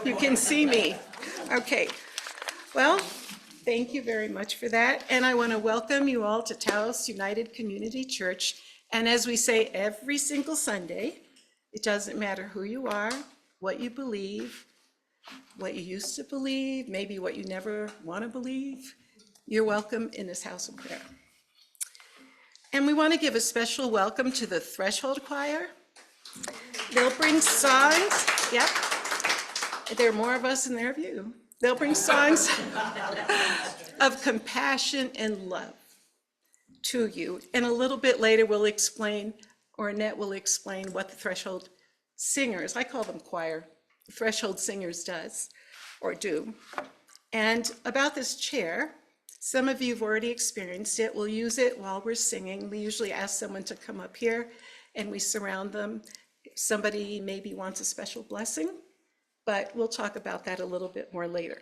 You can see me. Okay. Well, thank you very much for that. And I want to welcome you all to Taos United Community Church. And as we say every single Sunday, it doesn't matter who you are, what you believe, what you used to believe, maybe what you never want to believe. You're welcome in this house of prayer. And we want to give a special welcome to the Threshold Choir. They'll bring songs. Yep. There are more of us than there are of you. They'll bring songs of compassion and love to you. And a little bit later, we'll explain, or Annette will explain what the Threshold Singers, I call them choir, the Threshold Singers does or do. And about this chair, some of you have already experienced it. We'll use it while we're singing. We usually ask someone to come up here and we surround them. Somebody maybe wants a special blessing, but we'll talk about that a little bit more later.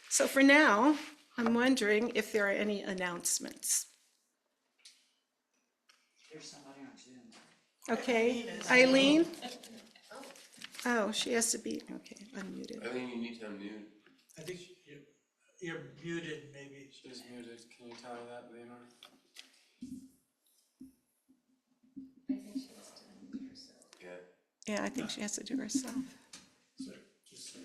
So for now, I'm wondering if there are any announcements. There's somebody on Zoom. Okay, Eileen? Oh, she has to be, okay, unmuted. Eileen, you need to unmute. I think you're muted, maybe. She's muted. Can you tell her that, Leonor? I think she has to unmute herself. Yeah. Yeah, I think she has to do herself. So just say,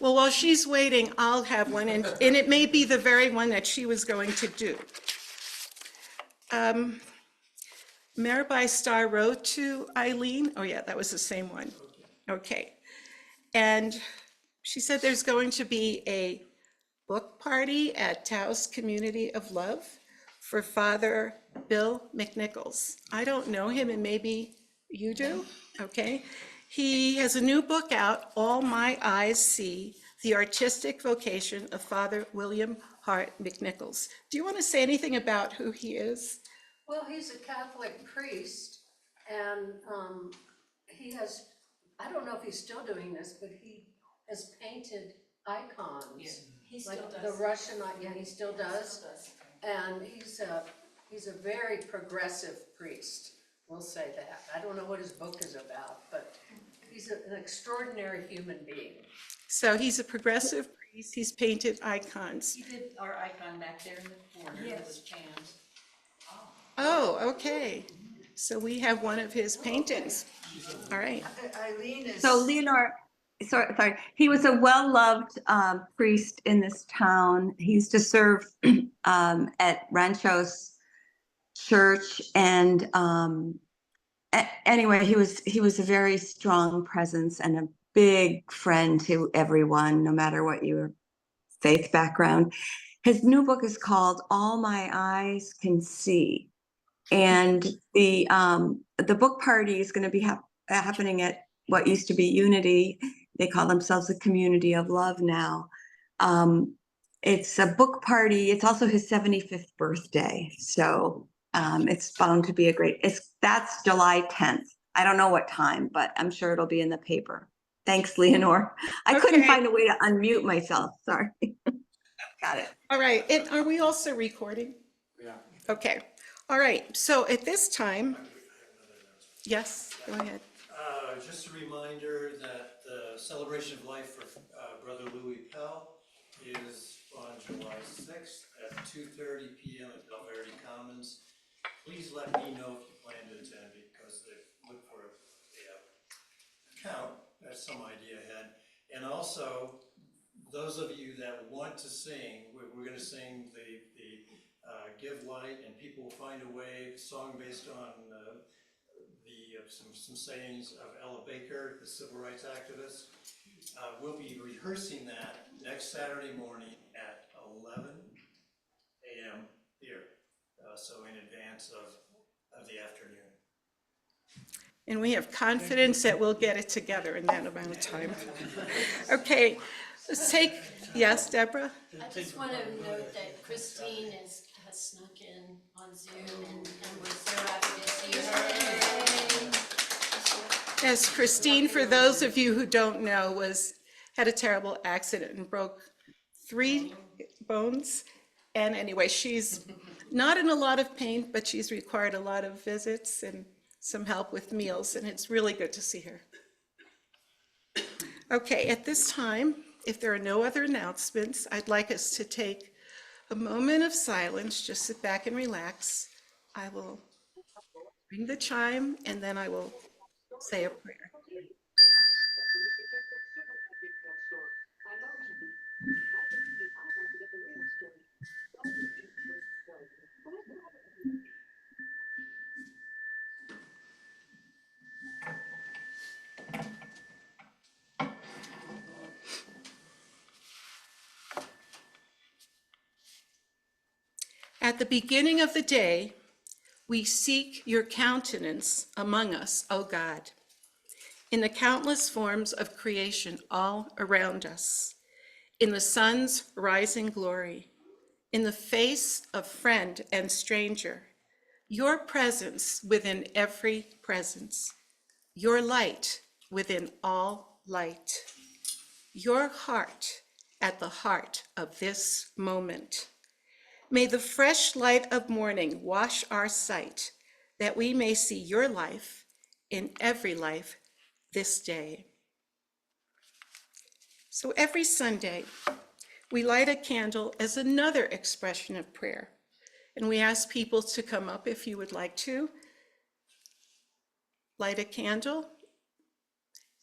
Well, while she's waiting, I'll have one, and it may be the very one that she was going to do. Mirabai Star wrote to Eileen. Oh yeah, that was the same one. Okay. And she said there's going to be a book party at Taos Community of Love for Father Bill McNichols. I don't know him, and maybe you do, okay? He has a new book out, All My Eyes See, The Artistic Vocation of Father William Hart McNichols. Do you want to say anything about who he is? Well, he's a Catholic priest, and he has, I don't know if he's still doing this, but he has painted icons. Yeah, he still like does. The Russian, yeah, he still does. And he's a very progressive priest, we'll say that. I don't know what his book is about, but he's an extraordinary human being. So he's a progressive priest. He's painted icons. He did our icon back there in the corner. Yes. It was Chan's. Oh, okay. So we have one of his paintings. All right. Eileen is. So Leonor, sorry, he was a well-loved priest in this town. He used to serve at Rancho's church, and anyway, he was a very strong presence and a big friend to everyone, no matter what your faith background. His new book is called All My Eyes Can See. And the book party is going to be happening at what used to be Unity. They call themselves the Community of Love now. It's a book party. It's also his 75th birthday. So it's bound to be a great, that's July 10th. I don't know what time, but I'm sure it'll be in the paper. Thanks, Leonor. I couldn't find a way to unmute myself. Sorry. Got it. All right. And are we also recording? Yeah. Okay. All right. So at this time, yes, go ahead. just a reminder that the celebration of life for Brother Louis Pell is on July 6th at 2:30 p.m. at Belverde Commons. Please let me know if you plan to attend, because they look for a count. That's some idea ahead. And also, those of you that want to sing, we're going to sing the Give Light, and people will find a way, song based on some sayings of Ella Baker, the civil rights activist. We'll be rehearsing that next Saturday morning at 11 a.m. here, so in advance of the afternoon. And we have confidence that we'll get it together in that amount of time. Okay, let's take, yes, Deborah? I just want to note that Christine has snuck in on Zoom, and we're so happy to see her. Yes, Christine, for those of you who don't know, had a terrible accident and broke 3 bones. And anyway, she's not in a lot of pain, but she's required a lot of visits and some help with meals, and it's really good to see her. Okay, at this time, if there are no other announcements, I'd like us to take a moment of silence, just sit back and relax. I will ring the chime and then I will say a prayer. At the beginning of the day, we seek your countenance among us, O God, in the countless forms of creation all around us, in the sun's rising glory, in the face of friend and stranger, your presence within every presence, your light within all light, your heart at the heart of this moment. May the fresh light of morning wash our sight, that we may see your life in every life this day. So every Sunday, we light a candle as another expression of prayer. And we ask people to come up if you would like to light a candle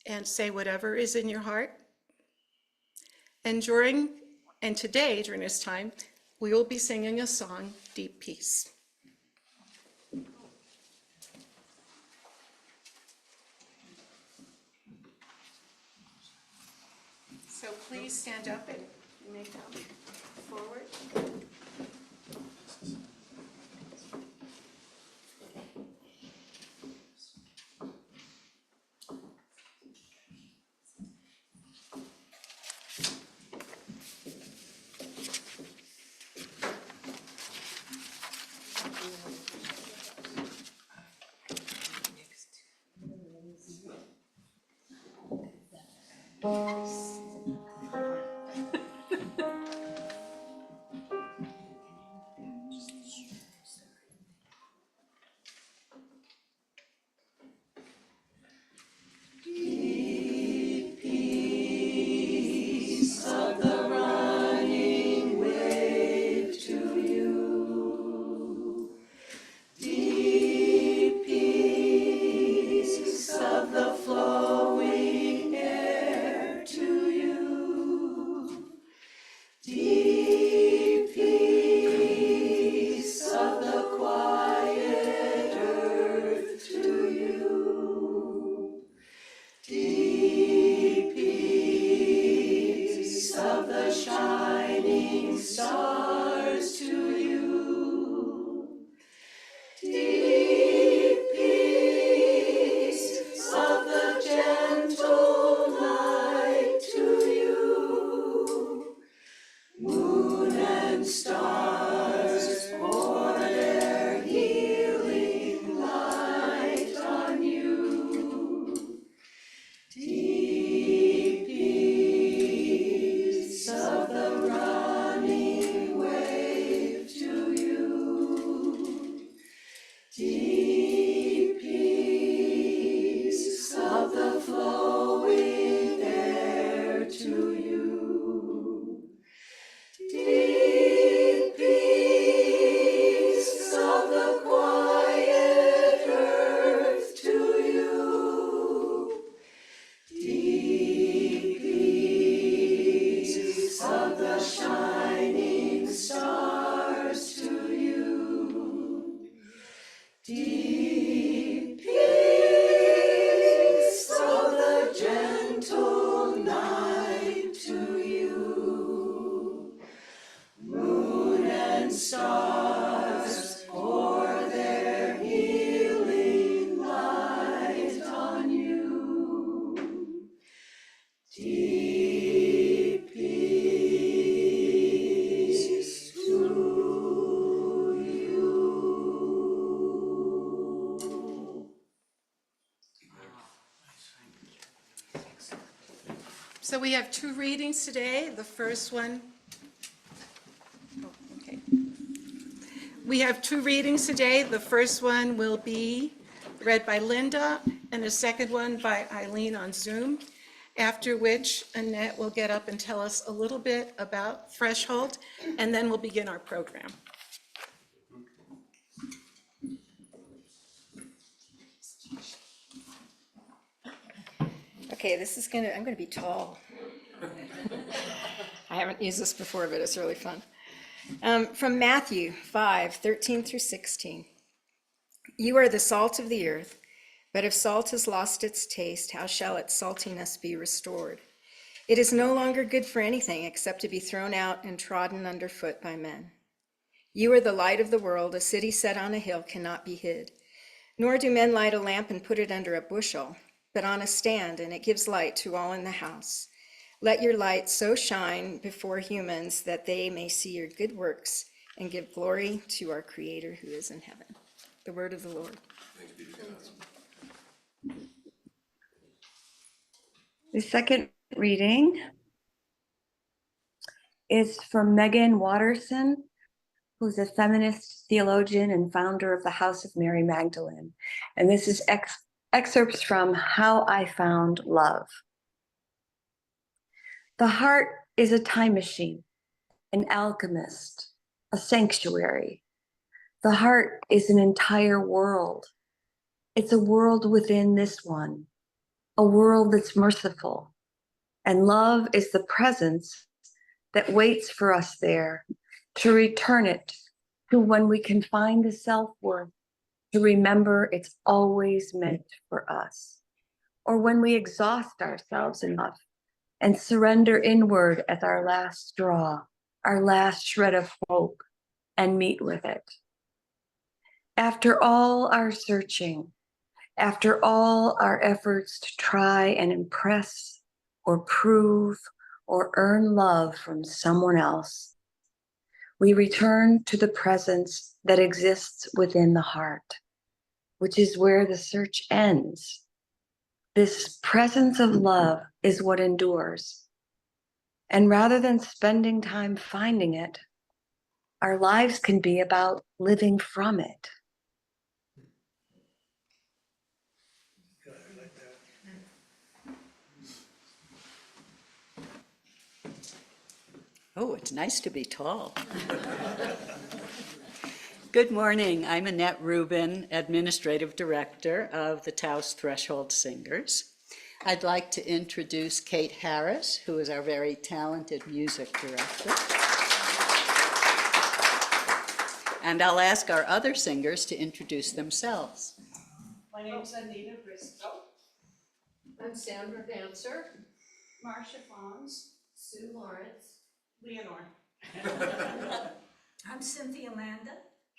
and say whatever is in your heart. And today, during this time, we will be singing a song, Deep Peace. So please stand up and you may come forward. So we have two readings today. The first one, okay. We have two readings today. The first one will be read by Linda and the second one by Eileen on Zoom. after which Annette will get up and tell us a little bit about Threshold, and then we'll begin our program. Okay, I'm gonna be tall. I haven't used this before, but it's really fun. From Matthew 5:13 through 16. You are the salt of the earth, but if salt has lost its taste, how shall its saltiness be restored? It is no longer good for anything except to be thrown out and trodden underfoot by men. You are the light of the world. A city set on a hill cannot be hid. Nor do men light a lamp and put it under a bushel, but on a stand, and it gives light to all in the house. Let your light so shine before humans that they may see your good works and give glory to our Creator who is in heaven. The word of the Lord. Thanks be to God. The second reading is from Megan Watterson, who's a feminist theologian and founder of the House of Mary Magdalene. And this is excerpts from How I Found Love. The heart is a time machine, an alchemist, a sanctuary. The heart is an entire world. It's a world within this one, a world that's merciful. And love is the presence that waits for us there to return it to when we can find the self-worth, to remember it's always meant for us. Or when we exhaust ourselves enough and surrender inward as our last straw, our last shred of hope, and meet with it. After all our searching, after all our efforts to try and impress or prove or earn love from someone else, we return to the presence that exists within the heart, which is where the search ends. This presence of love is what endures. And rather than spending time finding it, our lives can be about living from it. Good, I like that. Oh, it's nice to be tall. Good morning. I'm Annette Rubin, Administrative Director of the Taos Threshold Singers. I'd like to introduce Kate Harris, who is our very talented music director. And I'll ask our other singers to introduce themselves. My name's Anita Briscoe. I'm Sandra Dancer. Marcia Fons, Sue Lawrence. Leonore. I'm Cynthia Landa.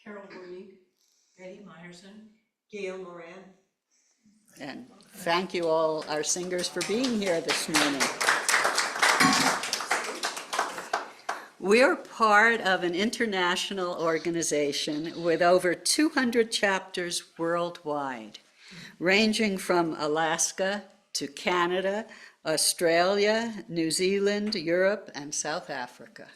Carol Boyd. Betty Myerson. Gail Moran. And thank you all, our singers, for being here this morning. We're part of an international organization with over 200 chapters worldwide, ranging from Alaska to Canada, Australia, New Zealand, Europe, and South Africa.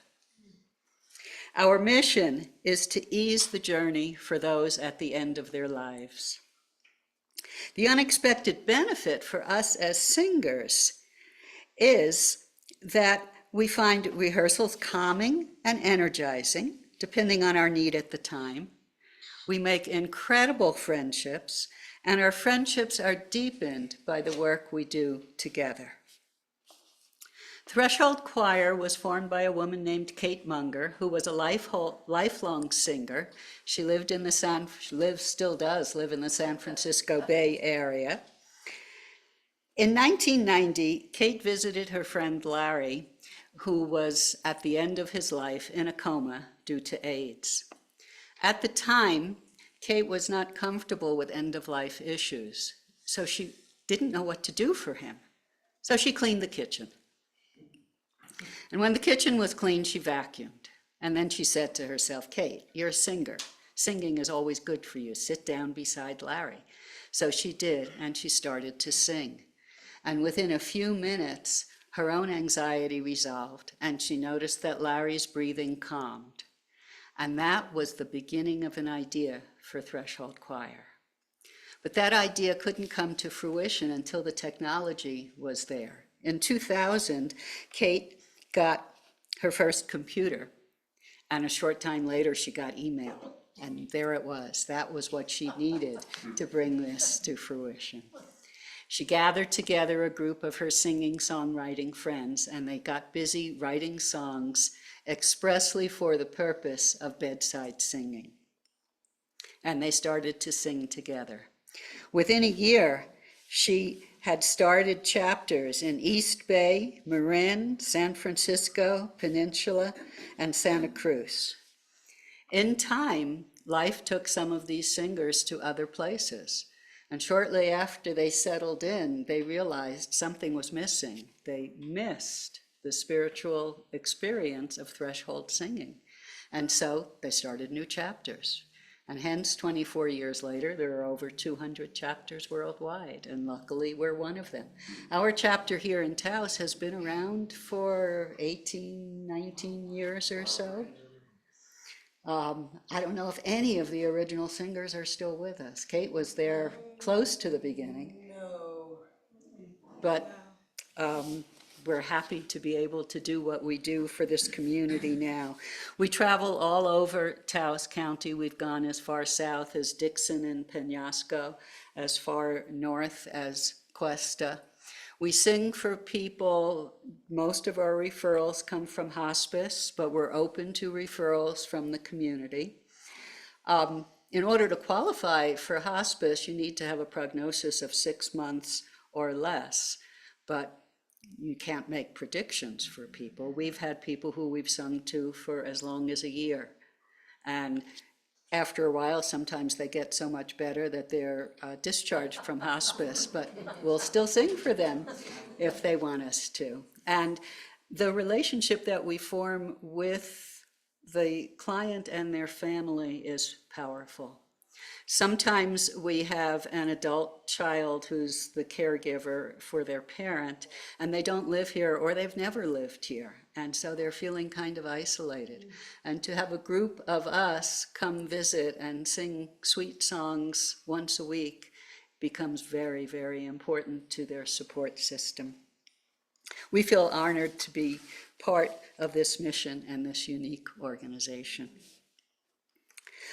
Our mission is to ease the journey for those at the end of their lives. The unexpected benefit for us as singers is that we find rehearsals calming and energizing, depending on our need at the time. We make incredible friendships, and our friendships are deepened by the work we do together. Threshold Choir was formed by a woman named Kate Munger, who was a lifelong singer. She still does live in the San Francisco Bay Area. In 1990, Kate visited her friend Larry, who was at the end of his life in a coma due to AIDS. At the time, Kate was not comfortable with end-of-life issues, so she didn't know what to do for him. So she cleaned the kitchen. And when the kitchen was clean, she vacuumed. And then she said to herself, Kate, you're a singer. Singing is always good for you. Sit down beside Larry. So she did, and she started to sing. And within a few minutes, her own anxiety resolved, and she noticed that Larry's breathing calmed. And that was the beginning of an idea for Threshold Choir. But that idea couldn't come to fruition until the technology was there. In 2000, Kate got her first computer, and a short time later, she got email. And there it was. That was what she needed to bring this to fruition. She gathered together a group of her singing, songwriting friends, and they got busy writing songs expressly for the purpose of bedside singing. And they started to sing together. Within a year, she had started chapters in East Bay, Marin, San Francisco, Peninsula, and Santa Cruz. In time, life took some of these singers to other places. And shortly after they settled in, they realized something was missing. They missed the spiritual experience of threshold singing. And so they started new chapters. And hence, 24 years later, there are over 200 chapters worldwide, and luckily we're one of them. Our chapter here in Taos has been around for 18, 19 years or so. I don't know if any of the original singers are still with us. Kate was there close to the beginning. No. But we're happy to be able to do what we do for this community now. We travel all over Taos County. We've gone as far south as Dixon and Penasco, as far north as Cuesta. We sing for people. Most of our referrals come from hospice, but we're open to referrals from the community. In order to qualify for hospice, you need to have a prognosis of 6 months or less, but you can't make predictions for people. We've had people who we've sung to for as long as a year. And after a while, sometimes they get so much better that they're discharged from hospice, but we'll still sing for them if they want us to. And the relationship that we form with the client and their family is powerful. Sometimes we have an adult child who's the caregiver for their parent, and they don't live here or they've never lived here. And so they're feeling kind of isolated. And to have a group of us come visit and sing sweet songs once a week becomes very, very important to their support system. We feel honored to be part of this mission and this unique organization.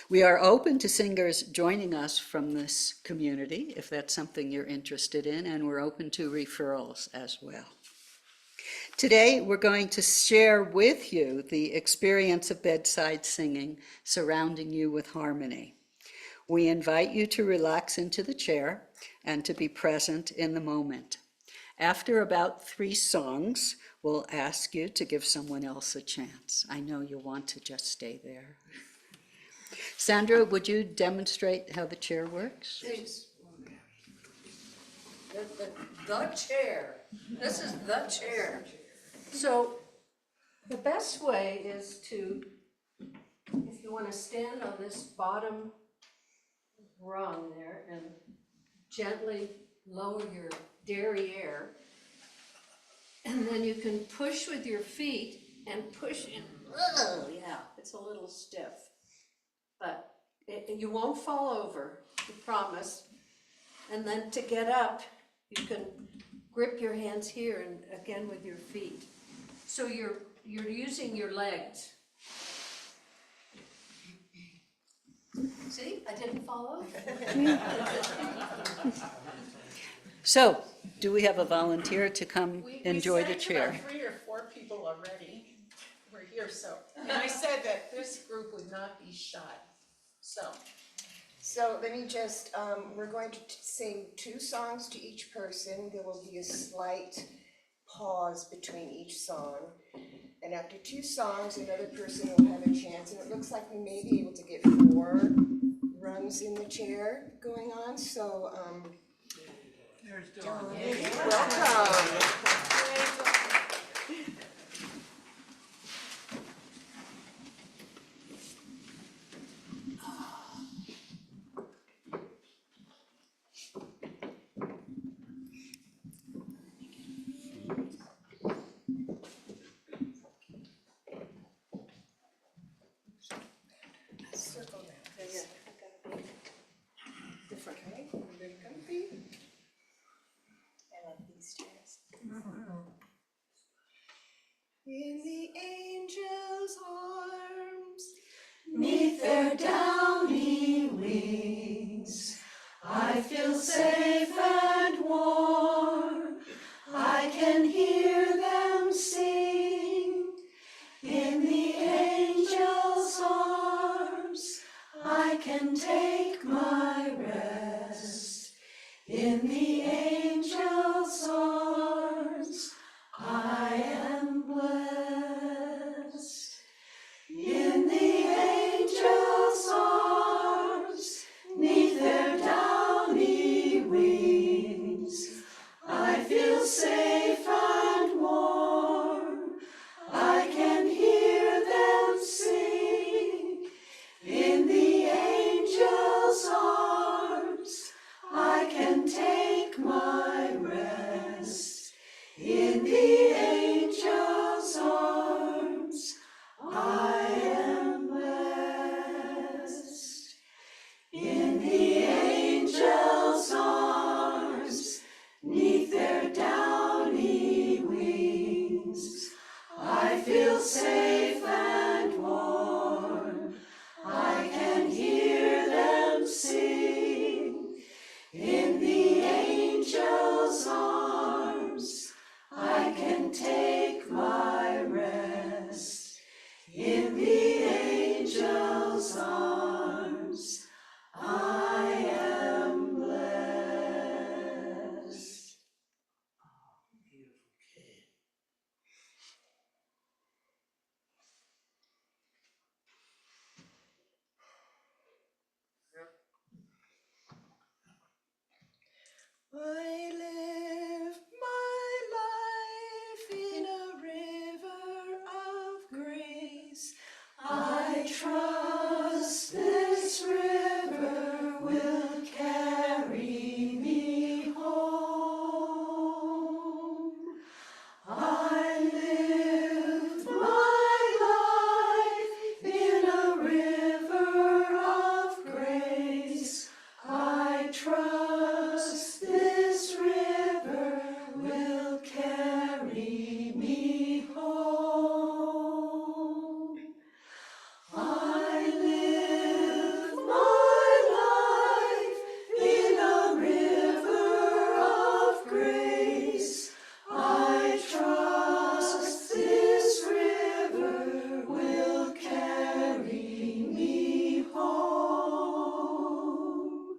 We are open to singers joining us from this community, if that's something you're interested in, and we're open to referrals as well. Today, we're going to share with you the experience of bedside singing, surrounding you with harmony. We invite you to relax into the chair and to be present in the moment. After about 3 songs, we'll ask you to give someone else a chance. I know you'll want to just stay there. Sandra, would you demonstrate how the chair works? The chair. This is the chair. So the best way is to, if you want to stand on this bottom rung there and gently lower your derriere, and then you can push with your feet and push in. Oh, yeah, it's a little stiff, but you won't fall over, I promise. And then to get up, you can grip your hands here and again with your feet. So you're using your legs. See, I didn't fall over. So, do we have a volunteer to come enjoy the chair? We said about 3 or 4 people already were here, so, and I said that this group would not be shy, so. So let me just, we're going to sing 2 songs to each person. There will be a slight pause between each song. And after 2 songs, another person will have a chance. And it looks like we may be able to get 4 rungs in the chair going on. So, There's Dawn. welcome. Circle now. Different, okay? Very comfy. I love these chairs. I feel safe and warm. I can hear them sing. In the angel's arms, I can take my rest. In the angel's arms, I am blessed. In the angel's arms, 'neath their downy wings, I feel safe and warm. I can hear them sing. In the angel's arms, I can take my rest. In the angel's arms, I am blessed. In the angel's arms, 'neath their downy wings, I feel safe and warm. I can hear them sing. In the angel's arms, I can take my rest. In the angel's arms, I am blessed. I live my life in a river of grace. I trust this river will carry me home. I live my life in a river of grace. I trust this river will carry me home. I live my life in a river of grace. I trust this river will carry me home.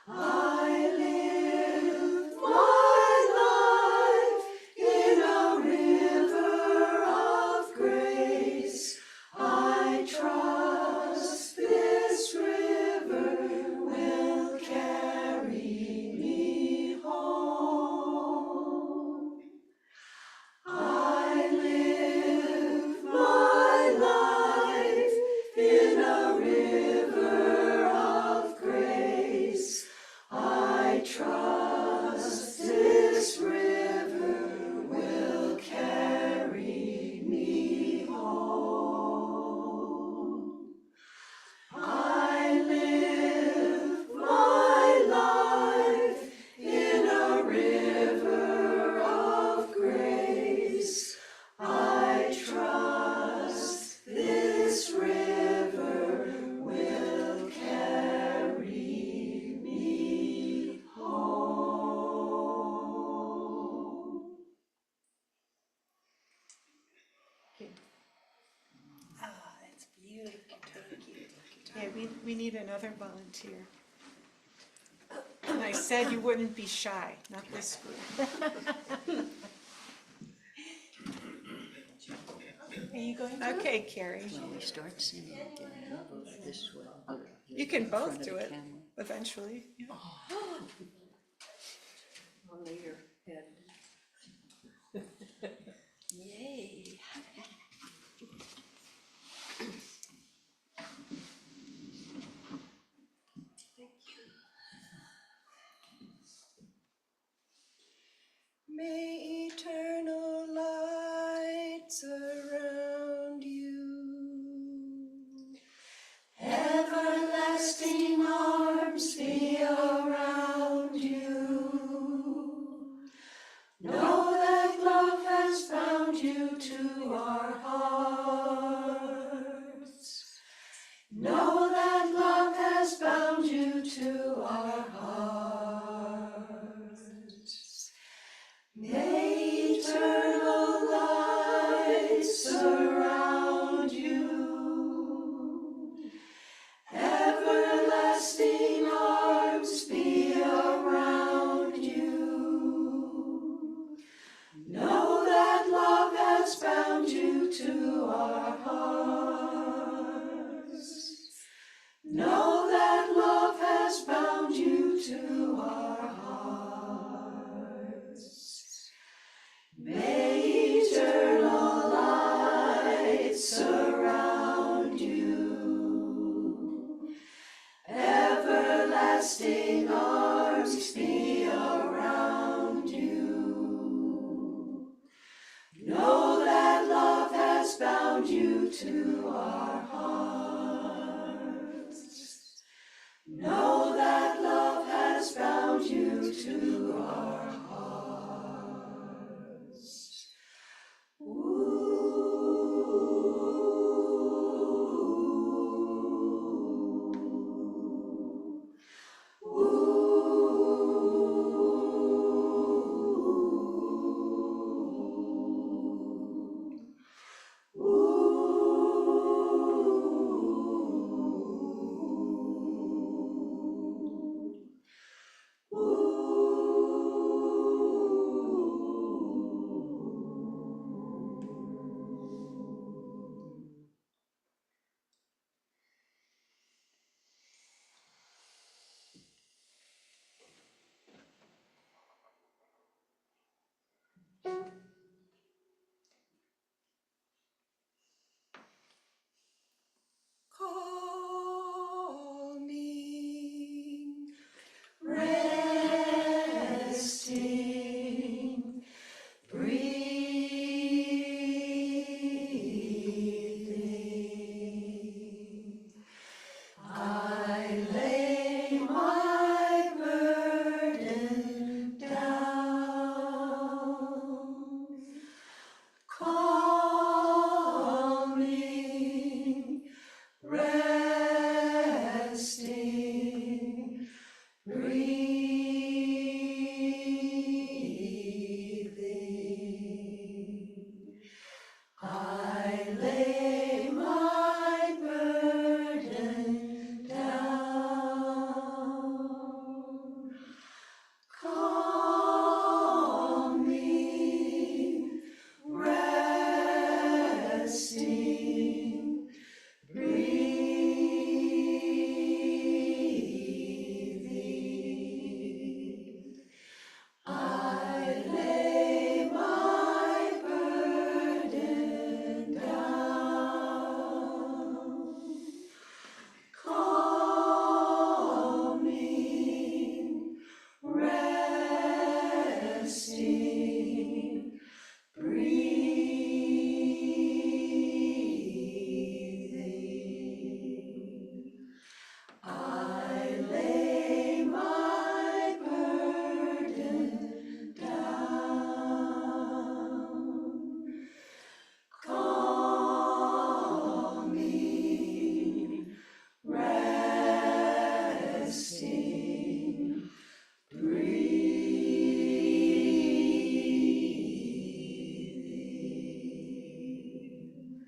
I live my life in a river of grace. I trust this river will carry me home. I live my life in a river of grace. I trust this river will carry me home. I live my life in a river of grace. I trust this river will carry me home. That's beautiful. Thank you. Yeah, we need another volunteer. And I said you wouldn't be shy, not this group. Are you going to? Okay, Carrie. When we start singing again, you go this way. You can in front both of do the it camera. eventually. Yeah. I'll lay your head. Yay. May eternal light surround you. Everlasting arms be around to our hearts. Know that love has bound you to our hearts. Calming, resting, breathing. I lay my burden down, calming, resting, breathing. I lay my burden down, calming, resting, breathing. I lay my burden down, calming, resting, breathing. I lay my burden down, calming, resting, breathing.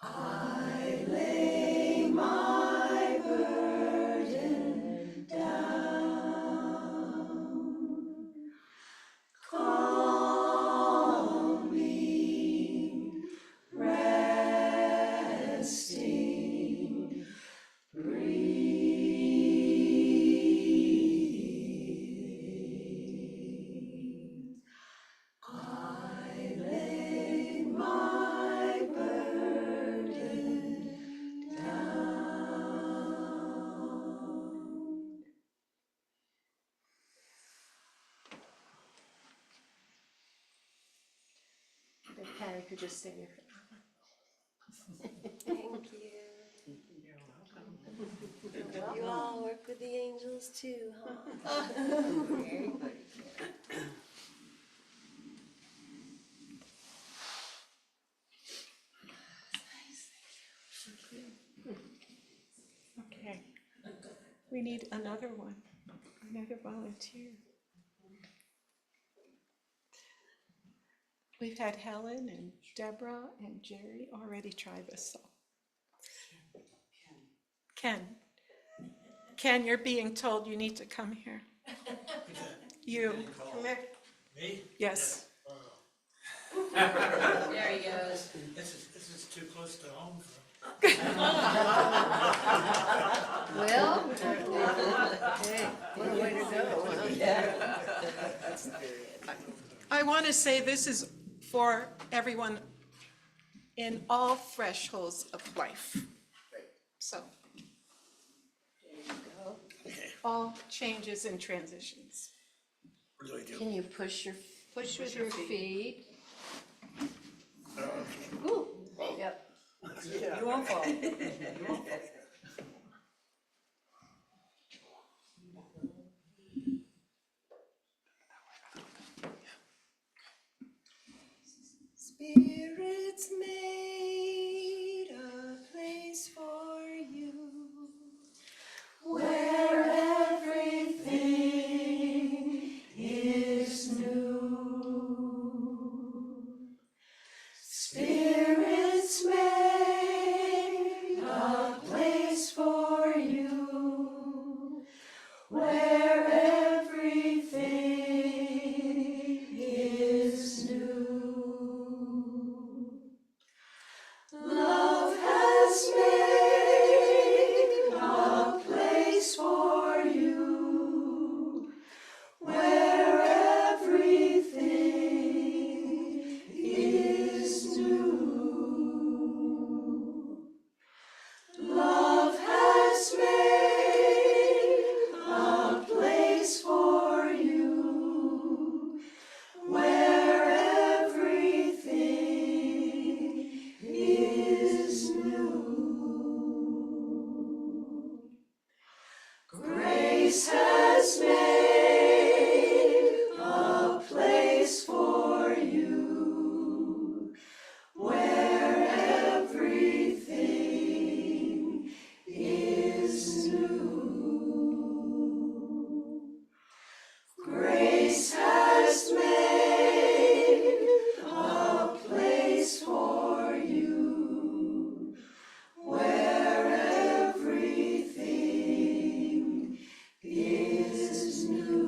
I lay my burden down, calming, resting, breathing. I lay my burden down. If Patty could just stay there. Thank you. You all work with the angels too, huh? Very good. Okay. We need another one, another volunteer. We've had Helen and Deborah and Jerry already try this song. Ken, you're being told you need to come here. You. Come here. Me? Yes. There he goes. This is too close to home for Well, hey, what a way to go, huh? I want to say this is for everyone in all thresholds of life. So, all changes and transitions. really do. Can you push with your feet? Okay. Ooh, yep. You won't fall. You won't fall. Spirits made a place for you where everything is new. Spirits made a place for you where everything is new. Love has made a place for you where everything is new. Love has made a place for you where everything is new. Grace has made a place for you where everything is new. Grace has made a place for you where everything is new.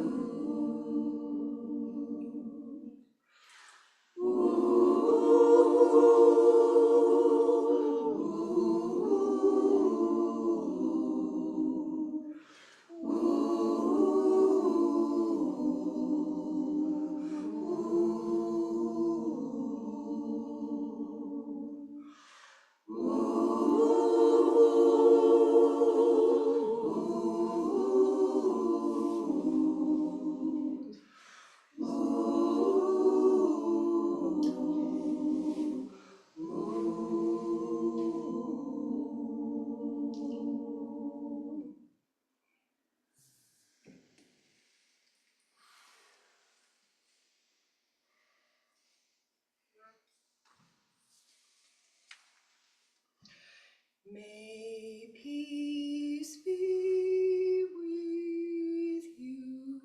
May peace be with you.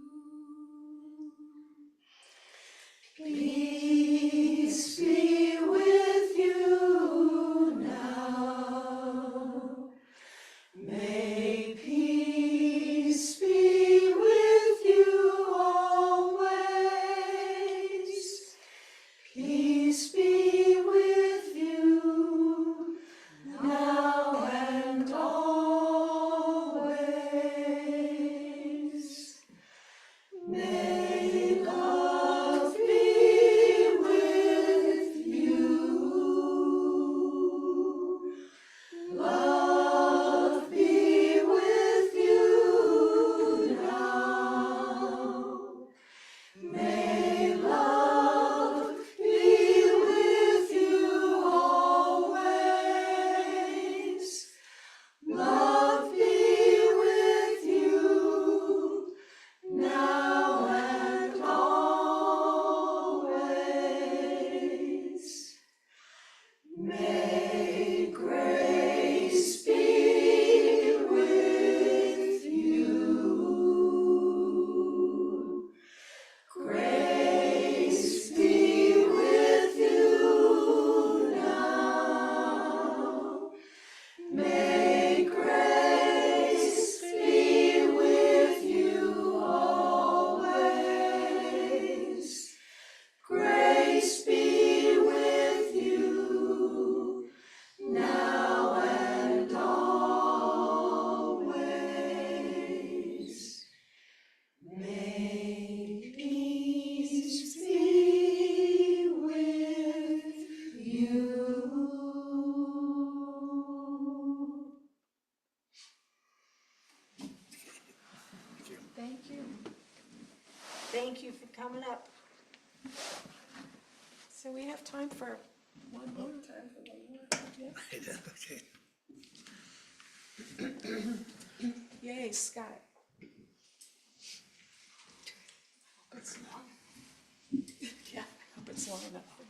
Peace be with you now. May peace be with you always. Peace be with you now and always. May love be with you. Love be with you now. May love be with you always. Love be with you now and always. May grace be with you. Grace be with you now. May grace be with you always. Grace be with you now and always. May peace be with you. Thank you. Thank you for coming up. So we have time for One more time for one more. Yeah. Yay, Scott. Hope it's long. Yeah, I hope it's long enough for you.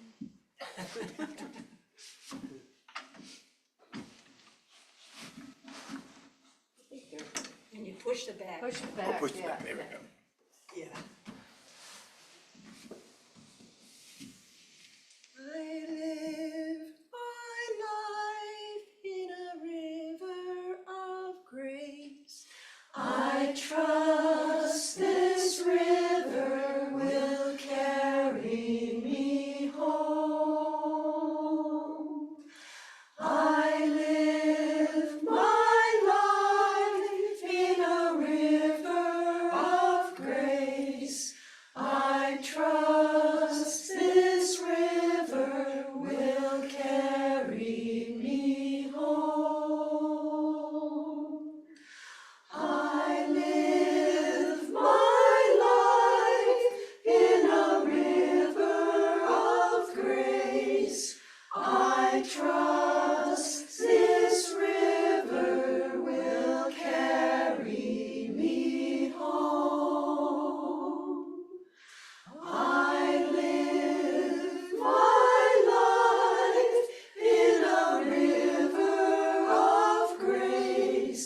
And you push the back. Push it back. Push it back, there we go. Yeah. I live my life in a river of grace. I trust this river will carry me home. I live my life in a river of grace. I trust this river will carry me home. I live my life in a river of grace. I trust this river will carry me home. I live my life in a river of grace.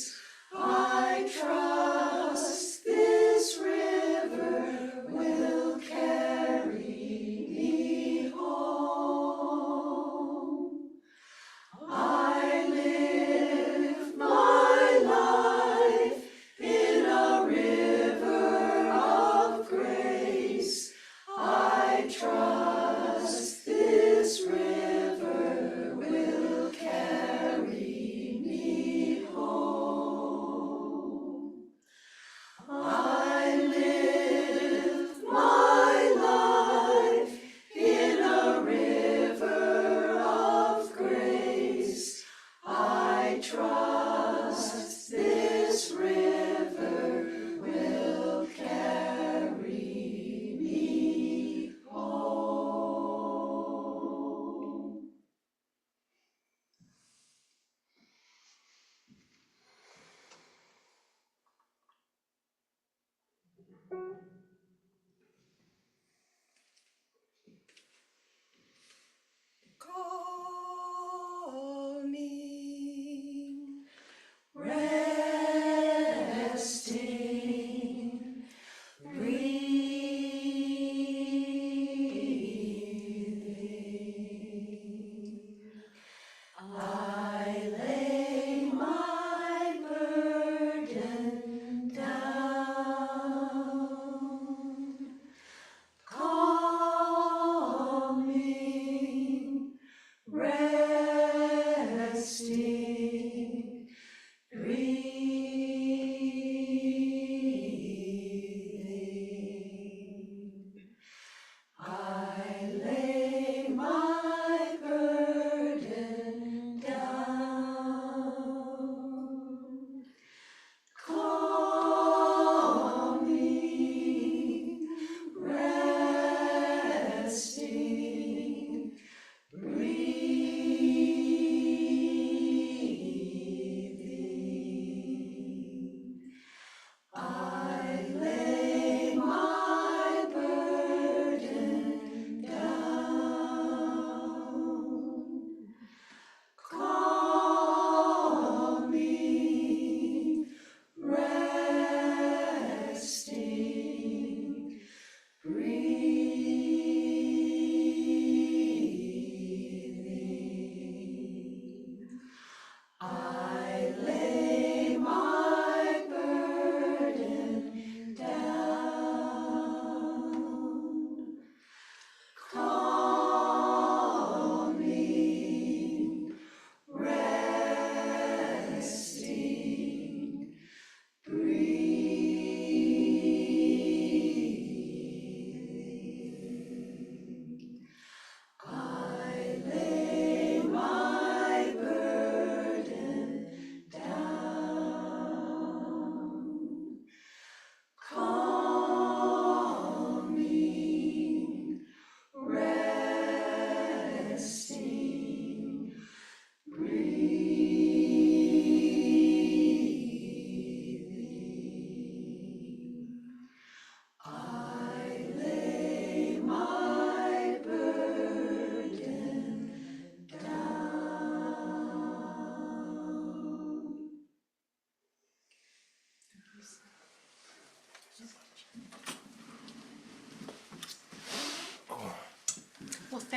I trust this river will carry me home. I live my life in a river of grace. I trust this river will carry me home. I live my life in a river of grace. I trust this river will carry me home.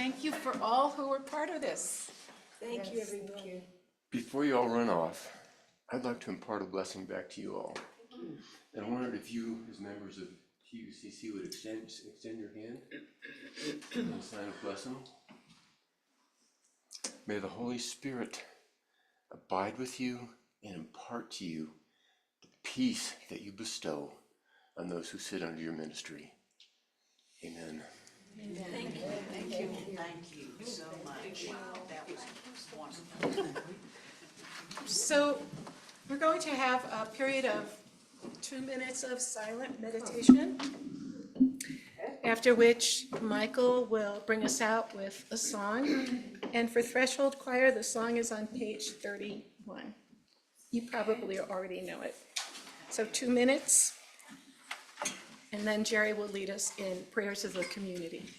thank you for all who were part of this. Thank you, Yes, everyone. thank you. Before you all run off, I'd like to impart a blessing back to you all. And I wondered if you, as members of TUCC, would extend your hand in a sign of blessing. May the Holy Spirit abide with you and impart to you the peace that you bestow on those who sit under your ministry. Amen. Thank you so much. That was wonderful. So we're going to have a period of 2 minutes of silent meditation, after which Michael will bring us out with a song. And for Threshold Choir, the song is on page 31. You probably already know it. So 2 minutes, and then Jerry will lead us in prayers of the community.